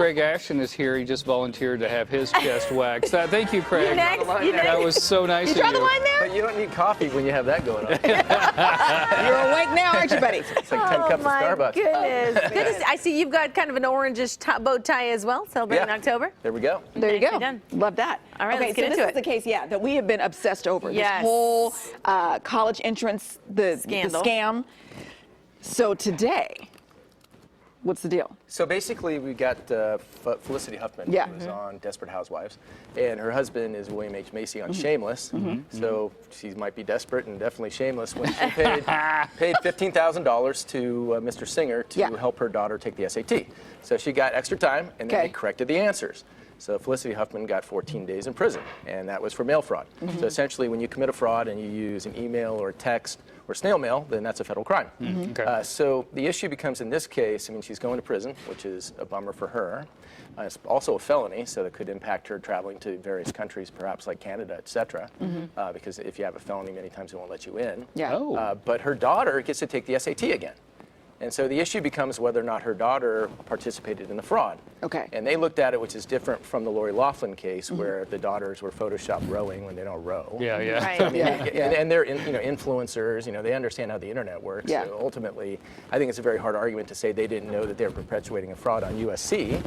Craig Ashton is here. He just volunteered to have his chest waxed. Thank you, Craig. You next? That was so nice You of draw you. the line there? But you don't need coffee when you have that going on. You're awake now, aren't you, buddy? It's like 10 cups of Starbucks. Goodness. Good to see. I see you've got kind of an orangish bow tie as well, celebrating Yeah. October. There we go. There you Nicely go. done. Love that. All right, okay, let's get so into this it. is the case, that we have been obsessed over. Yes. This whole college entrance, the Scandal. scam. So today, what's the deal? So basically, we got Felicity Huffman, Yeah. who was on Desperate Housewives, and her husband is William H. Macy on Shameless. So she might be desperate and definitely shameless when she paid $15,000 to Mr. Singer to Yeah. help her daughter take the SAT. So she got extra time, and then Okay. they corrected the answers. So Felicity Huffman got 14 days in prison, and that was for mail fraud. So essentially, when you commit a fraud and you use an email or a text or snail mail, then that's a federal crime. Okay. So the issue becomes in this case, I mean, she's going to prison, which is a bummer for her. It's also a felony, so that could impact her traveling to various countries, perhaps like Canada, et cetera, because if you have a felony, many times they won't let you in. Yeah. Oh. But her daughter gets to take the SAT again. And so the issue becomes whether or not her daughter participated in the fraud. Okay. And they looked at it, which is different from the Lori Loughlin case, where the daughters were photoshopped rowing when they don't row. Yeah, yeah. Right. I mean, Yeah. and they're influencers. They understand how the internet works. Yeah. So ultimately, I think it's a very hard argument to say they didn't know that they were perpetuating a fraud on USC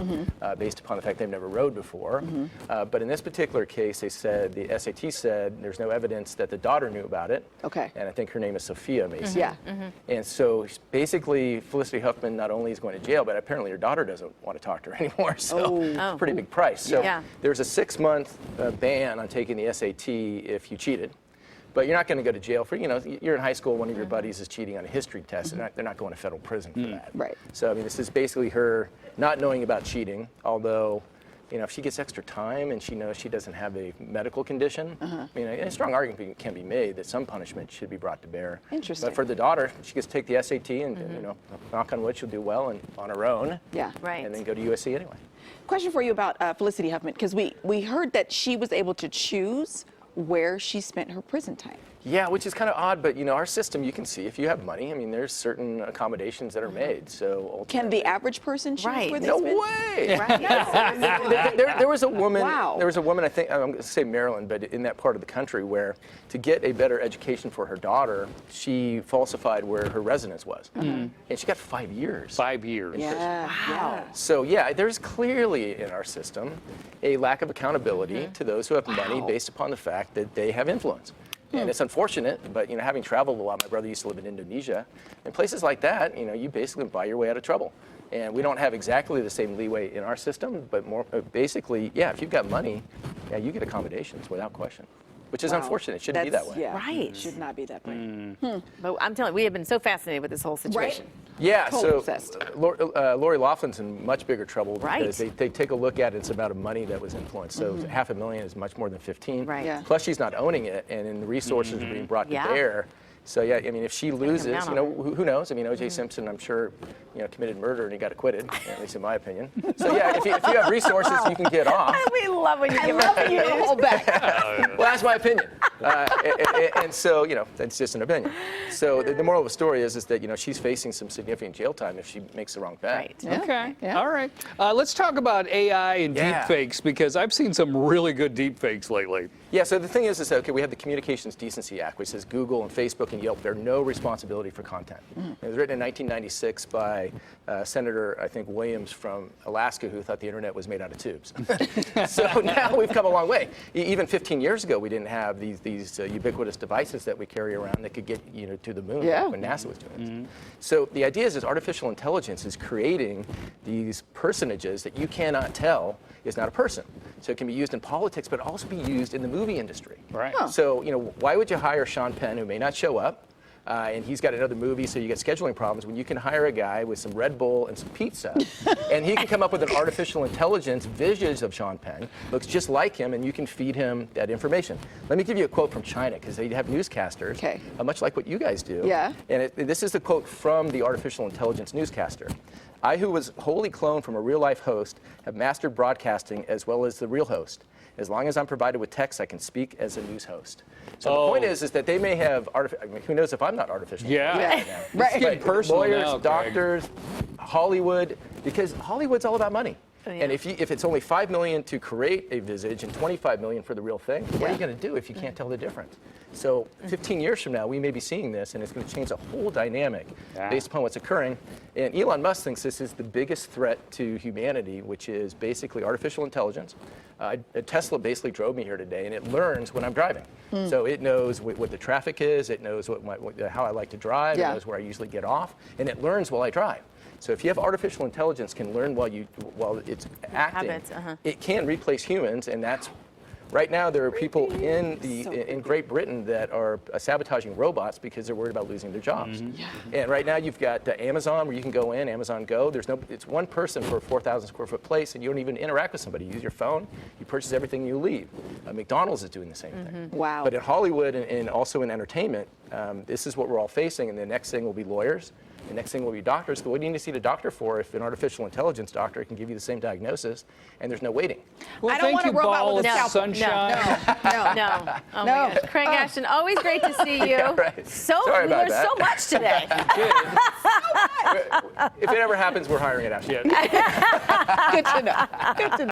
based upon the fact they've never rowed before. But in this particular case, they said the SAT said there's no evidence that the daughter knew about it. Okay. And I think her name is Sophia Macy. Yeah. And so basically, Felicity Huffman not only is going to jail, but apparently her daughter doesn't want to talk to her anymore. So it's a pretty big price. So Yeah. there's a 6-month ban on taking the SAT if you cheated. But you're not going to go to jail for, you're in high school, one of your buddies is cheating on a history test, and they're not going to federal prison for that. Right. So, I mean, this is basically her not knowing about cheating, although, if she gets extra time and she knows she doesn't have a medical condition, I mean, a strong argument can be made that some punishment should be brought to bear. Interesting. But for the daughter, she gets to take the SAT and, knock on wood, she'll do well and on her own. Yeah. Right. And then go to USC anyway. Question for you about Felicity Huffman, because we heard that she was able to choose where she spent her prison time. Yeah, which is kind of odd, but our system, you can see if you have money. I mean, there's certain accommodations that are made. So Can the average person choose Right. where they no spend? way. Right. There was a woman. Wow. There was a woman. I think I'm going to say Maryland, but in that part of the country, where to get a better education for her daughter, she falsified where her residence was, and she got 5 years. 5 years. Yeah. Wow. So yeah, there's clearly in our system a lack of accountability to those who have money based upon the fact that they have influence. And it's unfortunate, but having traveled a lot, my brother used to live in Indonesia, and places like that, you basically buy your way out of trouble. And we don't have exactly the same leeway in our system, but more basically, yeah, if you've got money, yeah, you get accommodations without question, which is Wow. unfortunate. It shouldn't be that way. Yeah. Right. It should not be that way. But I'm telling you, we have been so fascinated with this whole situation. Yeah, Totally so obsessed. Lori Loughlin's in much bigger trouble Right. because they take a look at it, it's about a money that was influenced. So $500,000 is much more than 15. Right. Yeah. Plus she's not owning it, and then the resources are being brought Yeah. to bear. So yeah, I mean, if she loses, down on who knows? I mean, O.J. Simpson, I'm sure, committed murder and he got acquitted, at least in my opinion. So yeah, if you have resources, you can get off. We love when you I give love us you to hold back. Well, that's my opinion. And so, that's just an opinion. So the moral of the story is that, she's facing some significant jail time if she makes the wrong bet. Right. Yeah. Okay. Yeah. All right. Let's talk about AI and Yeah. deepfakes, because I've seen some really good deepfakes lately. Yeah, so the thing is that, okay, we have the Communications Decency Act, which says Google and Facebook and Yelp bear no responsibility for content. It was written in 1996 by Senator, I think, Williams from Alaska, who thought the internet was made out of tubes. So now we've come a long way. Even 15 years ago, we didn't have these ubiquitous devices that we carry around that could get to the moon Yeah. when NASA was doing it. So the idea is artificial intelligence is creating these personages that you cannot tell is not a person. So it can be used in politics, but also be used in the movie industry. Right. So, why would you hire Sean Penn, who may not show up, and he's got another movie, so you get scheduling problems, when you can hire a guy with some Red Bull and some pizza, and he can come up with an artificial intelligence visions of Sean Penn, looks just like him, and you can feed him that information. Let me give you a quote from China, because they have newscasters, Okay. Much like what you guys do. Yeah. And this is the quote from the artificial intelligence newscaster. I, who was wholly cloned from a real-life host, have mastered broadcasting as well as the real host. As long as I'm provided with text, I can speak as a news host. So the point is that they may have, who knows if I'm not artificial? Yeah. Yeah. It's Right. getting personal Lawyers, now, Craig. doctors, Hollywood, because Hollywood's all about money. And if it's only 5 million to create a visage and 25 million for the real thing, what are you going to do if you can't tell the difference? So 15 years from now, we may be seeing this, and it's going to change the whole dynamic based upon what's occurring. And Elon Musk thinks this is the biggest threat to humanity, which is basically artificial intelligence. Tesla basically drove me here today, and it learns when I'm driving. So it knows what the traffic is, it knows how I like to drive, it knows where I usually get off, and it learns while I drive. So if you have artificial intelligence can learn while it's acting, Habits, it can replace humans, and that's right now there are people in Great Britain that are sabotaging robots because they're worried about losing their jobs. And right now you've got Amazon where you can go in, Amazon Go. It's one person for a 4,000 square foot place, and you don't even interact with somebody. You use your phone, you purchase everything you leave. McDonald's is doing the same thing. Wow. But in Hollywood and also in entertainment, this is what we're all facing, and the next thing will be lawyers. The next thing will be doctors. But what do you need to see the doctor for if an artificial intelligence doctor can give you the same diagnosis and there's no waiting? Well, I don't thank want a you, robot ball with a of scalpel. sunshine. No. Oh my gosh. Craig Ashton, always great to see you. Yeah, right. We Sorry about learned that. so much today. If it ever happens, we're hiring it out. Yeah. Good to know. Good to know.